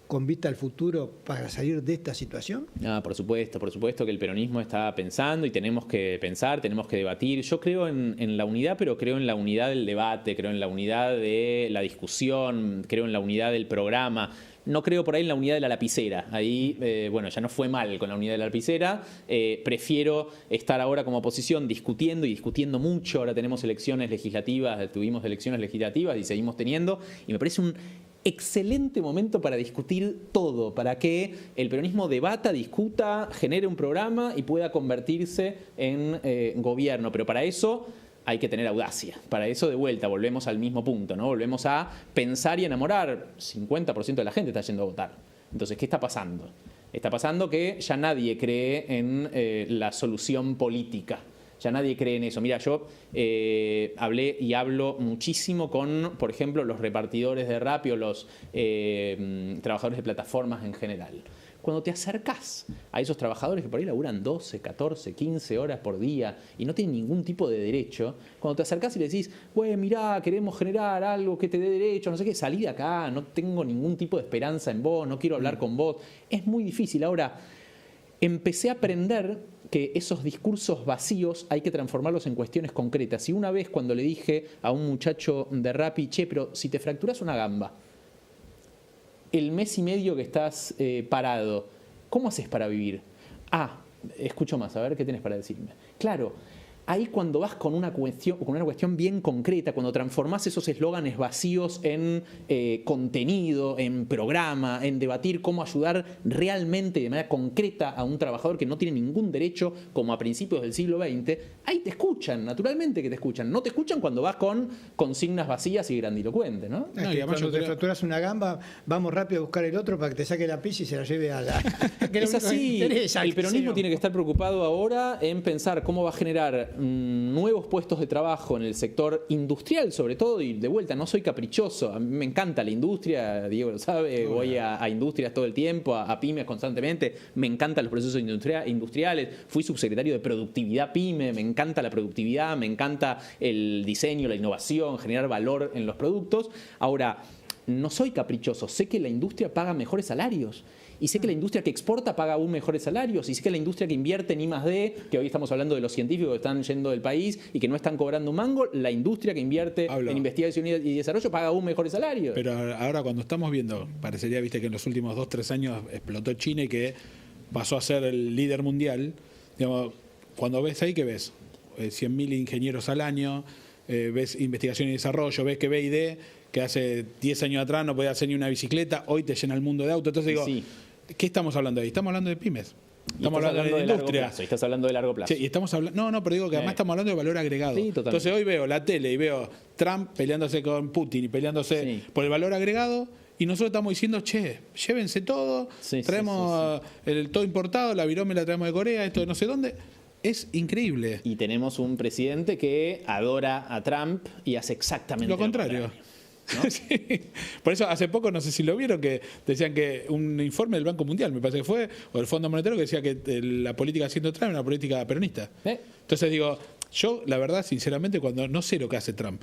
con vista al futuro para salir de esta situación? Por supuesto que el peronismo está pensando y tenemos que pensar, tenemos que debatir. Yo creo en la unidad, pero creo en la unidad del debate, creo en la unidad de la discusión, creo en la unidad del programa. No creo por ahí en la unidad de la lapicera. Ahí, ya no fue mal con la unidad de la lapicera. Prefiero estar ahora como oposición discutiendo y discutiendo mucho. Ahora tenemos elecciones legislativas, tuvimos elecciones legislativas y seguimos teniendo. Y me parece un excelente momento para discutir todo, para que el peronismo debata, discuta, genere un programa y pueda convertirse en gobierno. Pero para eso hay que tener audacia. Para eso, de vuelta, volvemos al mismo punto, ¿no? Volvemos a pensar y enamorar. 50% de la gente está yendo a votar. Entonces, ¿qué está pasando? Está pasando que ya nadie cree en la solución política. Ya nadie cree en eso. Mira, yo hablé y hablo muchísimo con, por ejemplo, los repartidores de Rappi o los trabajadores de plataformas en general. Cuando te acercás a esos trabajadores que por ahí laburan 12, 14, 15 horas por día y no tienen ningún tipo de derecho, cuando te acercás y le decís, güey, mirá, queremos generar algo que te dé derecho, no sé qué, salí de acá, no tengo ningún tipo de esperanza en vos, no quiero hablar con vos. Es muy difícil. Ahora, empecé a aprender que esos discursos vacíos hay que transformarlos en cuestiones concretas. Y una vez cuando le dije a un muchacho de Rappi, che, pero si te fracturas una gamba, el mes y medio que estás parado, ¿cómo haces para vivir? Escucho más, a ver qué tienes para decirme. Claro, ahí cuando vas con una cuestión bien concreta, cuando transformás esos eslóganes vacíos en contenido, en programa, en debatir cómo ayudar realmente de manera concreta a un trabajador que no tiene ningún derecho, como a principios del siglo XX, ahí te escuchan, naturalmente que te escuchan. No te escuchan cuando vas con consignas vacías y grandilocuentes, ¿no? Cuando te fracturas una gamba, vamos rápido a buscar el otro para que te saque la pizza y se la lleve a la... Es así, el peronismo tiene que estar preocupado ahora en pensar cómo va a generar nuevos puestos de trabajo en el sector industrial, sobre todo, y de vuelta, no soy caprichoso, a mí me encanta la industria, Diego lo sabe, voy a industrias todo el tiempo, a pymes constantemente, me encantan los procesos industriales, fui subsecretario de productividad pyme, me encanta la productividad, me encanta el diseño, la innovación, generar valor en los productos. Ahora, no soy caprichoso, sé que la industria paga mejores salarios. Y sé que la industria que exporta paga aún mejores salarios. Y sé que la industria que invierte en I+D, que hoy estamos hablando de los científicos que están yendo del país y que no están cobrando un mango, la industria que invierte en investigación y desarrollo paga aún mejores salarios. Pero ahora cuando estamos viendo, parecería, viste, que en los últimos 2-3 años explotó China y que pasó a ser el líder mundial. Digamos, cuando ves ahí, ¿qué ves? 100.000 ingenieros al año, ves investigación y desarrollo, ves que BID, que hace 10 años atrás no podía hacer ni una bicicleta, hoy te llena el mundo de autos. Entonces digo... Sí. ¿Qué estamos hablando ahí? Estamos hablando de pymes. Estamos hablando de industria. Plazo, y estás hablando de largo plazo. Sí, y estamos hablando, no, pero digo que además estamos hablando de valor agregado. Sí, entonces hoy veo la tele y veo Trump peleándose con Putin y peleándose por el valor agregado. Y nosotros estamos diciendo, che, llévense todo, traemos todo importado, la virome la traemos de Corea, esto de no sé dónde. Es increíble. Y tenemos un presidente que adora a Trump y hace exactamente lo contrario. ¿No? Sí. Por eso hace poco, no sé si lo vieron, que decían que un informe del Banco Mundial, me parece que fue, o del Fondo Monetario, que decía que la política haciendo Trump era una política peronista. Entonces digo, yo la verdad, sinceramente, cuando no sé lo que hace Trump,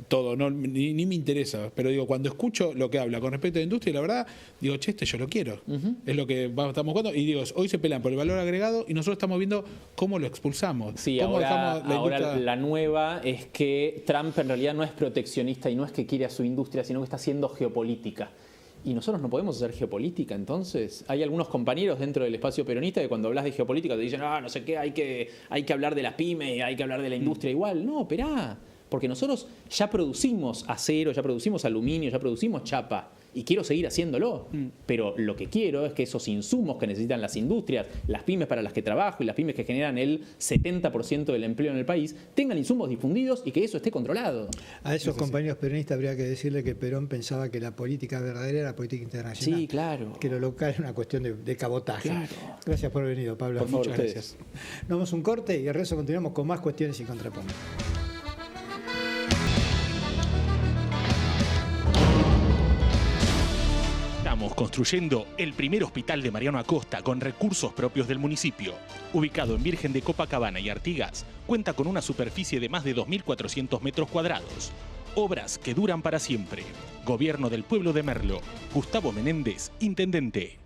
todo, no, ni me interesa, pero digo, cuando escucho lo que habla con respecto a la industria, la verdad, digo, che, yo lo quiero. Es lo que estamos jugando. Y digo, hoy se pelean por el valor agregado y nosotros estamos viendo cómo lo expulsamos. Sí, cómo ahora la nueva es que Trump en realidad no es proteccionista y no es que quiere a su industria, sino que está haciendo geopolítica. Y nosotros no podemos hacer geopolítica, entonces hay algunos compañeros dentro del espacio peronista que cuando hablas de geopolítica te dicen, no sé qué, hay que hablar de las pymes, hay que hablar de la industria igual. No, esperá. Porque nosotros ya producimos acero, ya producimos aluminio, ya producimos chapa y quiero seguir haciéndolo. Pero lo que quiero es que esos insumos que necesitan las industrias, las pymes para las que trabajo y las pymes que generan el 70% del empleo en el país, tengan insumos difundidos y que eso esté controlado. A esos compañeros peronistas habría que decirle que Perón pensaba que la política verdadera era la política internacional. Sí, claro. Que lo local era una cuestión de cabotaje. Claro. Gracias por haber venido, Pablo. Por favor, muchas gracias. Nos vamos a un corte y al resto continuamos con más cuestiones y contrapuntos. Estamos construyendo el primer hospital de Mariano Acosta con recursos propios del municipio. Ubicado en Virgen de Copacabana y Artigas, cuenta con una superficie de más de 2.400 metros cuadrados. Obras que duran para siempre. Gobierno del Pueblo de Merlo. Gustavo Menéndez, Intendente.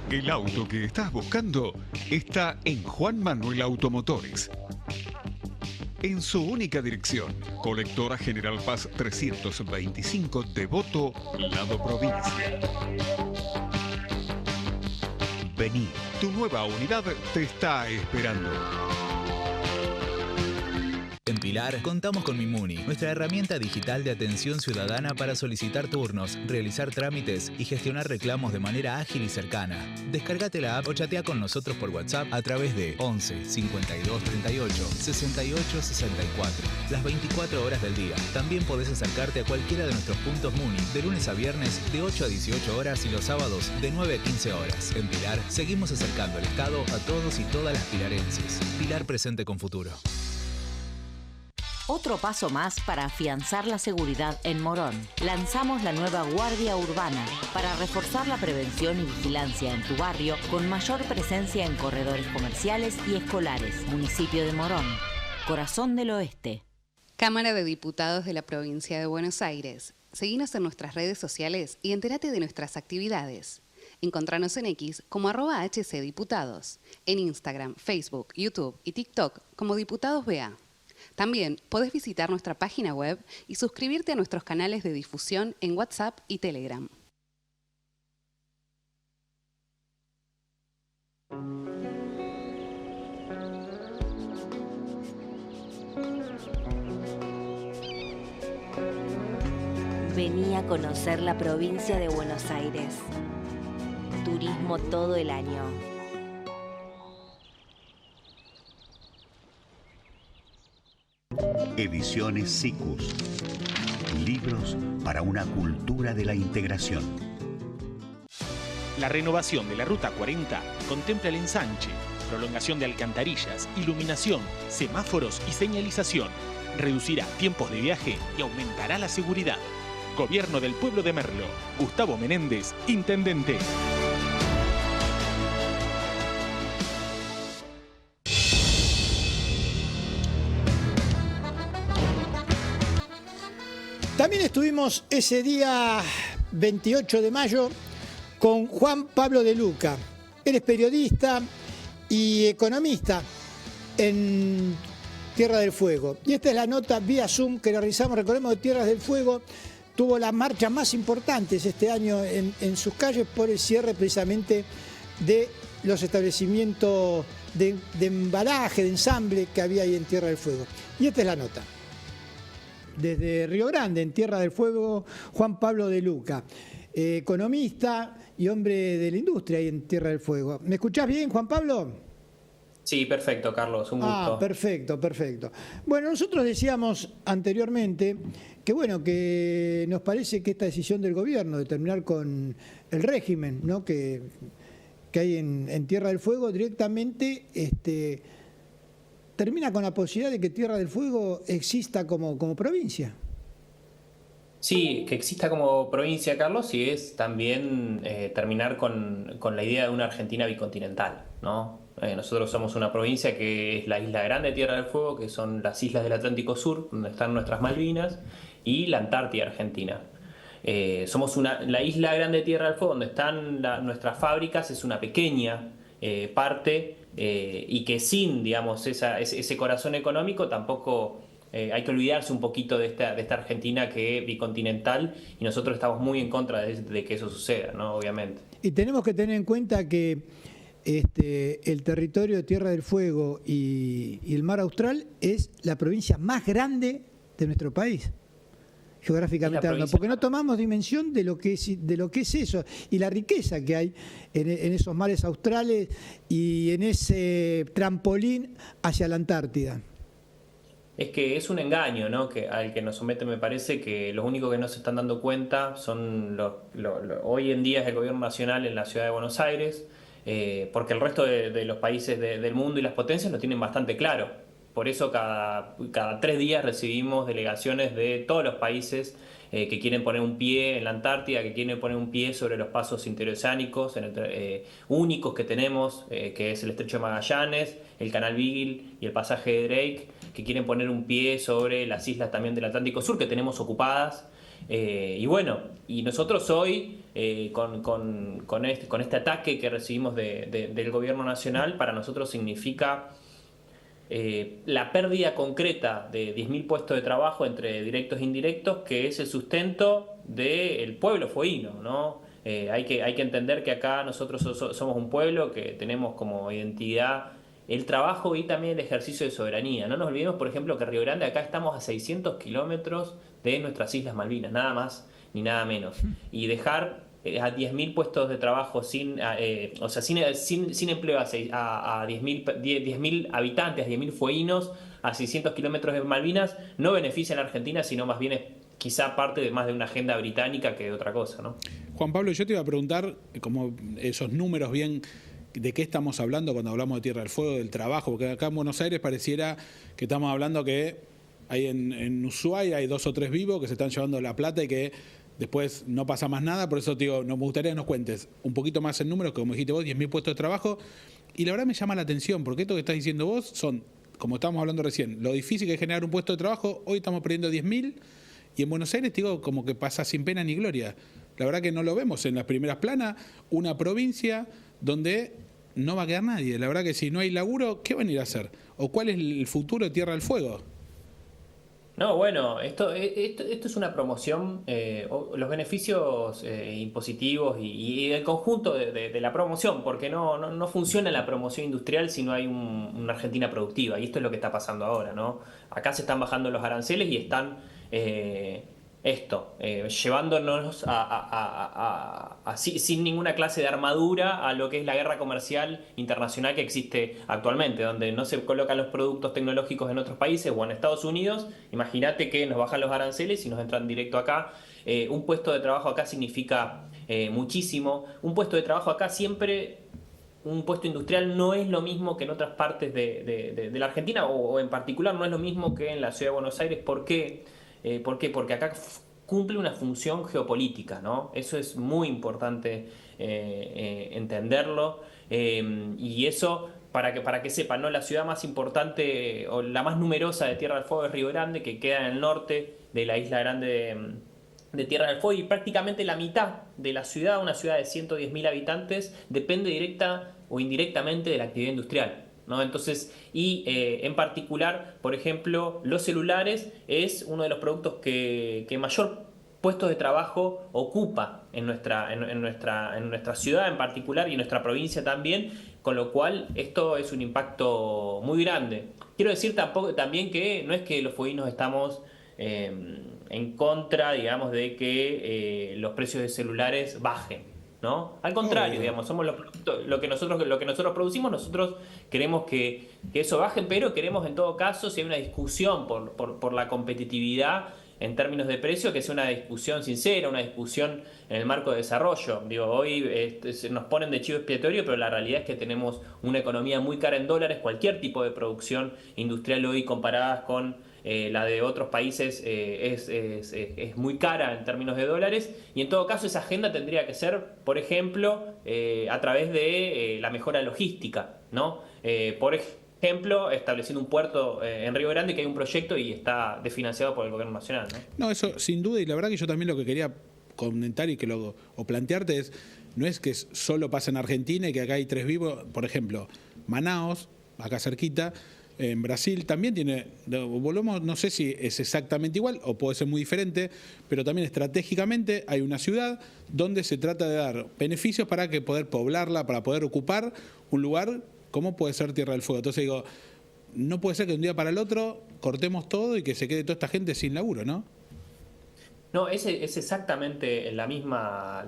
El auto que estás buscando está en Juan Manuel Automotores. En su única dirección, Colectora General Paz 325, Devoto, Lado Provincia. Vení, tu nueva unidad te está esperando. En Pilar contamos con Mimuni, nuestra herramienta digital de atención ciudadana para solicitar turnos, realizar trámites y gestionar reclamos de manera ágil y cercana. Descárgate la app o chatea con nosotros por WhatsApp a través de 11 52 38 68 64, las 24 horas del día. También podés acercarte a cualquiera de nuestros puntos Muni de lunes a viernes de 8 a 18 horas y los sábados de 9 a 15 horas. En Pilar seguimos acercando el Estado a todos y todas las pilarenses. Pilar presente con futuro. Otro paso más para afianzar la seguridad en Morón. Lanzamos la nueva Guardia Urbana para reforzar la prevención y vigilancia en tu barrio con mayor presencia en corredores comerciales y escolares. Municipio de Morón, corazón del oeste. Cámara de Diputados de la Provincia de Buenos Aires. Seguinos en nuestras redes sociales y entérate de nuestras actividades. Encontranos en X como @HCDiputados, en Instagram, Facebook, YouTube y TikTok como Diputados BA. También podés visitar nuestra página web y suscribirte a nuestros canales de difusión en WhatsApp y Telegram. Vení a conocer la provincia de Buenos Aires. Turismo todo el año. Ediciones SICUS. Libros para una cultura de la integración. La renovación de la Ruta 40 contempla el ensanche, prolongación de alcantarillas, iluminación, semáforos y señalización. Reducirá tiempos de viaje y aumentará la seguridad. Gobierno del Pueblo de Merlo. Gustavo Menéndez, Intendente. También estuvimos ese día 28 de mayo con Juan Pablo de Luca. Él es periodista y economista en Tierra del Fuego. Y esta es la nota vía Zoom que realizamos. Recordemos que Tierra del Fuego tuvo las marchas más importantes este año en sus calles por el cierre precisamente de los establecimientos de embalaje, de ensamble que había ahí en Tierra del Fuego. Y esta es la nota. Desde Río Grande, en Tierra del Fuego, Juan Pablo de Luca, economista y hombre de la industria ahí en Tierra del Fuego. ¿Me escuchás bien, Juan Pablo? Sí, perfecto, Carlos, un gusto. Perfecto. Bueno, nosotros decíamos anteriormente que bueno, que nos parece que esta decisión del gobierno de terminar con el régimen, ¿no?, que hay en Tierra del Fuego directamente termina con la posibilidad de que Tierra del Fuego exista como provincia. Sí, que exista como provincia, Carlos, y es también terminar con la idea de una Argentina bicontinental, ¿no? Nosotros somos una provincia que es la isla grande de Tierra del Fuego, que son las islas del Atlántico Sur, donde están nuestras Malvinas, y la Antártida Argentina. Somos la isla grande de Tierra del Fuego, donde están nuestras fábricas, es una pequeña parte, y que sin, digamos, ese corazón económico tampoco hay que olvidarse un poquito de esta Argentina que es bicontinental, y nosotros estamos muy en contra de que eso suceda, ¿no? Obviamente. Y tenemos que tener en cuenta que el territorio de Tierra del Fuego y el Mar Austral es la provincia más grande de nuestro país, geográficamente hablando, porque no tomamos dimensión de lo que es eso y la riqueza que hay en esos mares australes y en ese trampolín hacia la Antártida. Es que es un engaño, ¿no?, al que nos somete. Me parece que los únicos que no se están dando cuenta son hoy en día es el gobierno nacional en la ciudad de Buenos Aires, porque el resto de los países del mundo y las potencias lo tienen bastante claro. Por eso cada 3 días recibimos delegaciones de todos los países que quieren poner un pie en la Antártida, que quieren poner un pie sobre los pasos interoceánicos únicos que tenemos, que es el Estrecho de Magallanes, el Canal Beagle y el pasaje de Drake, que quieren poner un pie sobre las islas también del Atlántico Sur que tenemos ocupadas. Y bueno, y nosotros hoy con este ataque que recibimos del gobierno nacional, para nosotros significa la pérdida concreta de 10.000 puestos de trabajo entre directos e indirectos, que es el sustento del pueblo fueguino, ¿no? Hay que entender que acá nosotros somos un pueblo que tenemos como identidad el trabajo y también el ejercicio de soberanía. No nos olvidemos, por ejemplo, que Río Grande, acá estamos a 600 kilómetros de nuestras Islas Malvinas, nada más ni nada menos. Y dejar a 10.000 puestos de trabajo sin empleo a 10.000 habitantes, a 10.000 fueguinos, a 600 kilómetros de Malvinas, no beneficia a la Argentina, sino más bien es quizá parte de más de una agenda británica que de otra cosa, ¿no? Juan Pablo, yo te iba a preguntar, como esos números bien, ¿de qué estamos hablando cuando hablamos de Tierra del Fuego, del trabajo? Porque acá en Buenos Aires pareciera que estamos hablando que hay en Ushuaia hay 2 o 3 vivos que se están llevando la plata y que después no pasa más nada. Por eso, digo, nos gustaría que nos cuentes un poquito más en números, que como dijiste vos, 10.000 puestos de trabajo. Y la verdad me llama la atención, porque esto que estás diciendo vos son como estábamos hablando recién, lo difícil que es generar un puesto de trabajo, hoy estamos perdiendo 10.000 y en Buenos Aires, digo, como que pasa sin pena ni gloria. La verdad que no lo vemos en las primeras planas, una provincia donde no va a quedar nadie. La verdad que si no hay laburo, ¿qué van a ir a hacer? ¿O cuál es el futuro de Tierra del Fuego? No, bueno, esto es una promoción, los beneficios impositivos y el conjunto de la promoción, porque no funciona la promoción industrial si no hay una Argentina productiva, y esto es lo que está pasando ahora, ¿no? Acá se están bajando los aranceles y están llevándonos sin ninguna clase de armadura a lo que es la guerra comercial internacional que existe actualmente, donde no se colocan los productos tecnológicos en otros países o en Estados Unidos. Imagínate que nos bajan los aranceles y nos entran directo acá. Un puesto de trabajo acá significa muchísimo. Un puesto de trabajo acá siempre... Un puesto industrial no es lo mismo que en otras partes de la Argentina, o en particular no es lo mismo que en la ciudad de Buenos Aires. ¿Por qué? ¿Por qué? Porque acá cumple una función geopolítica, ¿no? Eso es muy importante entenderlo, y eso para que sepan, ¿no? La ciudad más importante o la más numerosa de Tierra del Fuego es Río Grande, que queda en el norte de la isla grande de Tierra del Fuego, y prácticamente la mitad de la ciudad, una ciudad de 110.000 habitantes, depende directa o indirectamente de la actividad industrial, ¿no? Entonces, en particular, por ejemplo, los celulares es uno de los productos que mayor puestos de trabajo ocupa en nuestra ciudad en particular y en nuestra provincia también, con lo cual esto es un impacto muy grande. Quiero decir también que no es que los fueguinos estamos en contra, digamos, de que los precios de celulares bajen, ¿no? Al contrario, digamos, somos lo que nosotros producimos, nosotros queremos que eso baje, pero queremos en todo caso, si hay una discusión por la competitividad en términos de precio, que sea una discusión sincera, una discusión en el marco de desarrollo. Digo, hoy nos ponen de chivo expiatorio, pero la realidad es que tenemos una economía muy cara en dólares. Cualquier tipo de producción industrial hoy comparada con la de otros países es muy cara en términos de dólares, y en todo caso esa agenda tendría que ser, por ejemplo, a través de la mejora logística, ¿no? Por ejemplo, estableciendo un puerto en Río Grande, que hay un proyecto y está desfinanciado por el gobierno nacional, ¿no? No, eso sin duda, y la verdad que yo también lo que quería comentar y o plantearte no es que solo pasa en Argentina y que acá hay tres vivos. Por ejemplo, Manaos, acá cerquita, en Brasil también tiene, volvemos, no sé si es exactamente igual o puede ser muy diferente, pero también estratégicamente hay una ciudad donde se trata de dar beneficios para que poder poblarla, para poder ocupar un lugar como puede ser Tierra del Fuego. Entonces digo, no puede ser que de un día para el otro cortemos todo y que se quede toda esta gente sin laburo, ¿no? No, es exactamente la misma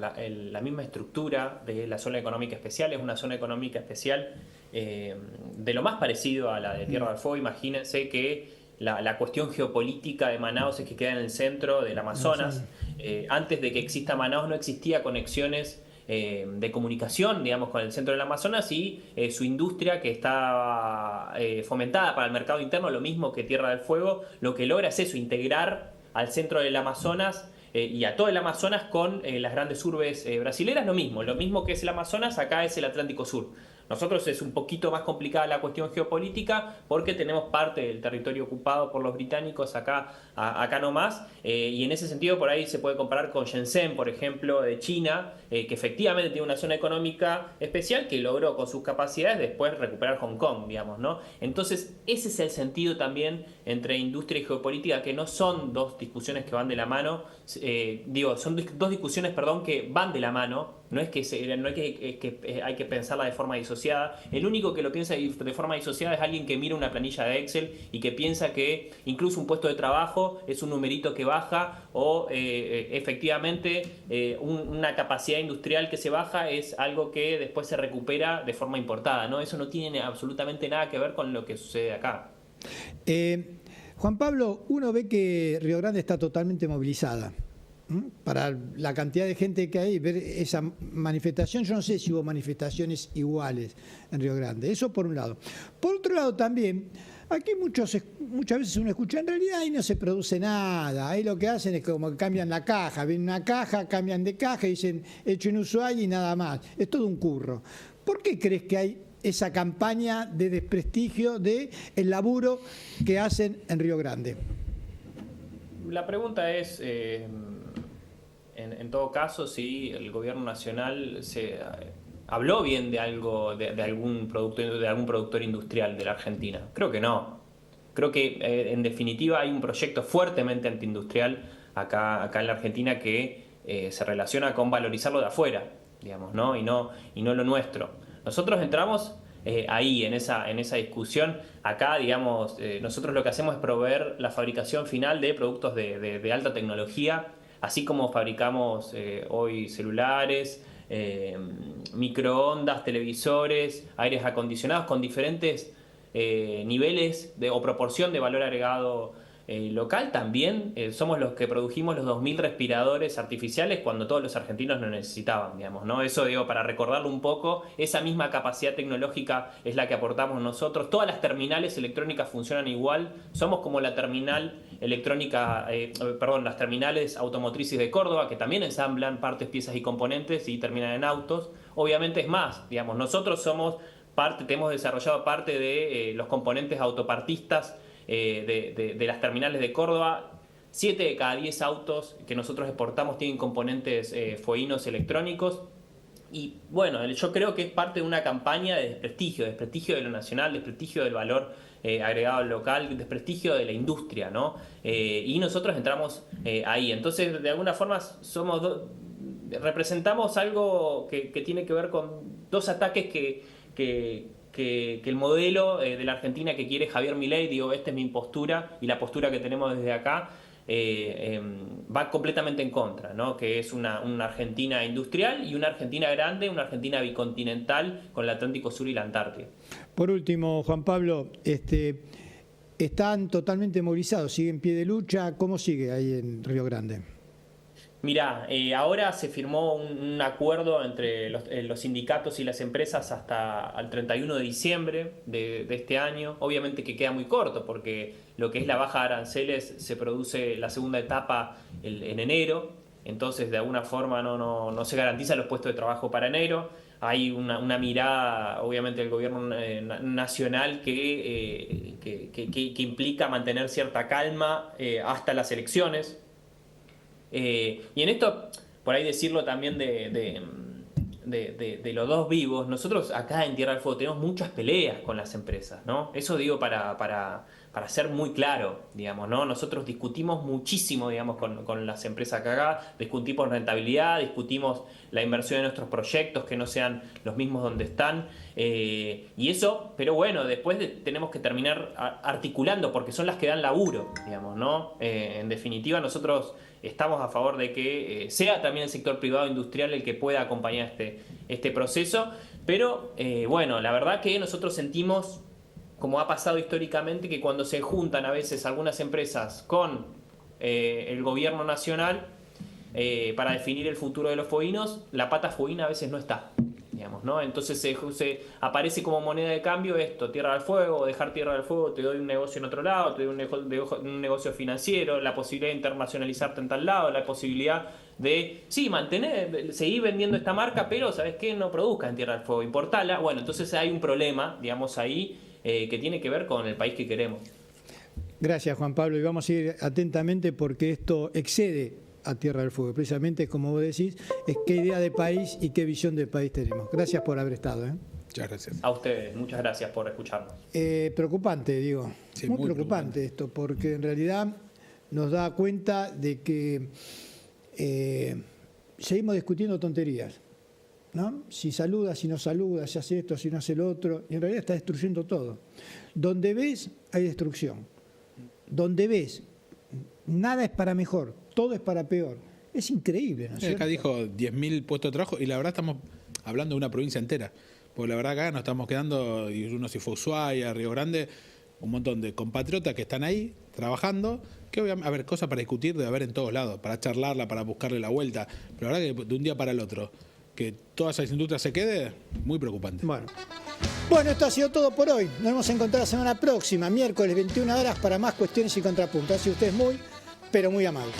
estructura de la zona económica especial. Es una zona económica especial de lo más parecido a la de Tierra del Fuego. Imagínense que la cuestión geopolítica de Manaos es que queda en el centro del Amazonas. Antes de que exista Manaos no existía conexiones de comunicación, digamos, con el centro del Amazonas, y su industria, que está fomentada para el mercado interno, lo mismo que Tierra del Fuego, lo que logra es eso, integrar al centro del Amazonas y a todo el Amazonas con las grandes urbes brasileras. Lo mismo que es el Amazonas, acá es el Atlántico Sur. Nosotros es un poquito más complicada la cuestión geopolítica porque tenemos parte del territorio ocupado por los británicos acá nomás, y en ese sentido por ahí se puede comparar con Shenzhen, por ejemplo, de China, que efectivamente tiene una zona económica especial que logró con sus capacidades después recuperar Hong Kong, digamos, ¿no? Entonces ese es el sentido también entre industria y geopolítica, que no son dos discusiones que van de la mano, son dos discusiones, que van de la mano. No es que hay que pensarla de forma disociada. El único que lo piensa de forma disociada es alguien que mira una planilla de Excel y que piensa que incluso un puesto de trabajo es un numerito que baja, o efectivamente una capacidad industrial que se baja es algo que después se recupera de forma importada, ¿no? Eso no tiene absolutamente nada que ver con lo que sucede acá. Juan Pablo, uno ve que Río Grande está totalmente movilizada. Para la cantidad de gente que hay, ver esa manifestación, yo no sé si hubo manifestaciones iguales en Río Grande, eso por un lado. Por otro lado también, aquí muchas veces uno escucha, en realidad ahí no se produce nada, ahí lo que hacen es como que cambian la caja, ven una caja, cambian de caja y dicen hecho en Ushuaia y nada más, es todo un curro. ¿Por qué crees que hay esa campaña de desprestigio del laburo que hacen en Río Grande? La pregunta es, en todo caso, si el gobierno nacional habló bien de algún productor industrial de la Argentina. Creo que no. Creo que en definitiva hay un proyecto fuertemente antiindustrial acá en la Argentina que se relaciona con valorizarlo de afuera, digamos, ¿no? Y no lo nuestro. Nosotros entramos ahí en esa discusión. Acá, digamos, nosotros lo que hacemos es proveer la fabricación final de productos de alta tecnología, así como fabricamos hoy celulares, microondas, televisores, aires acondicionados con diferentes niveles o proporción de valor agregado local. También somos los que produjimos los 2.000 respiradores artificiales cuando todos los argentinos lo necesitaban, digamos, ¿no? Eso, digo, para recordarlo un poco, esa misma capacidad tecnológica es la que aportamos nosotros. Todas las terminales electrónicas funcionan igual. Somos como la terminal electrónica, las terminales automotrices de Córdoba, que también ensamblan partes, piezas y componentes y terminan en autos. Obviamente es más, digamos, nosotros hemos desarrollado parte de los componentes autopartistas de las terminales de Córdoba. 7 de cada 10 autos que nosotros exportamos tienen componentes fueguinos electrónicos. Y bueno, yo creo que es parte de una campaña de desprestigio de lo nacional, desprestigio del valor agregado local, desprestigio de la industria, ¿no? Y nosotros entramos ahí. Entonces, de alguna forma, representamos algo que tiene que ver con dos ataques que el modelo de la Argentina que quiere Javier Milei, digo, esta es mi postura y la postura que tenemos desde acá, va completamente en contra, ¿no? Que es una Argentina industrial y una Argentina grande, una Argentina bicontinental con el Atlántico Sur y la Antártida. Por último, Juan Pablo, están totalmente movilizados, siguen en pie de lucha. ¿Cómo sigue ahí en Río Grande? Mirá, ahora se firmó un acuerdo entre los sindicatos y las empresas hasta el 31 de diciembre de este año. Obviamente que queda muy corto porque lo que es la baja de aranceles se produce la segunda etapa en enero. Entonces, de alguna forma no se garantizan los puestos de trabajo para enero. Hay una mirada, obviamente, del gobierno nacional que implica mantener cierta calma hasta las elecciones. Y en esto, por ahí decirlo también de los dos vivos, nosotros acá en Tierra del Fuego tenemos muchas peleas con las empresas, ¿no? Eso digo para ser muy claro, digamos, ¿no? Nosotros discutimos muchísimo, digamos, con las empresas acá, discutimos rentabilidad, discutimos la inversión de nuestros proyectos, que no sean los mismos donde están, y eso, pero bueno, después tenemos que terminar articulando, porque son las que dan laburo, digamos, ¿no? En definitiva, nosotros estamos a favor de que sea también el sector privado industrial el que pueda acompañar este proceso, pero bueno, la verdad que nosotros sentimos, como ha pasado históricamente, que cuando se juntan a veces algunas empresas con el gobierno nacional para definir el futuro de los fueguinos, la pata fueguina a veces no está, digamos, ¿no? Entonces se aparece como moneda de cambio esto, Tierra del Fuego, dejar Tierra del Fuego, te doy un negocio en otro lado, te doy un negocio financiero, la posibilidad de internacionalizarte en tal lado, la posibilidad de, sí, seguir vendiendo esta marca, pero ¿sabes qué? No produzca en Tierra del Fuego, importala. Bueno, entonces hay un problema, digamos, ahí que tiene que ver con el país que queremos. Gracias, Juan Pablo, y vamos a ir atentamente porque esto excede a Tierra del Fuego. Precisamente, como vos decís, es qué idea de país y qué visión de país tenemos. Gracias por haber estado. Muchas gracias. A ustedes, muchas gracias por escucharnos. Preocupante, digo. Sí, muy preocupante esto, porque en realidad nos da cuenta de que seguimos discutiendo tonterías, ¿no? Si saluda, si no saluda, si hace esto, si no hace lo otro, y en realidad está destruyendo todo. Donde ves, hay destrucción. Donde ves, nada es para mejor, todo es para peor. Es increíble, ¿no es cierto? Acá dijo 10.000 puestos de trabajo y la verdad estamos hablando de una provincia entera. Porque la verdad acá nos estamos quedando, y uno si fue Ushuaia, Río Grande, un montón de compatriotas que están ahí trabajando, que obviamente haber cosas para discutir, debe haber en todos lados, para charlarla, para buscarle la vuelta. Pero la verdad que de un día para el otro, que todas esas industrias se quede, muy preocupante. Bueno, esto ha sido todo por hoy. Nos vamos a encontrar la semana próxima, miércoles 21 horas, para más cuestiones y contrapuntos. Ha sido ustedes muy, pero muy amables.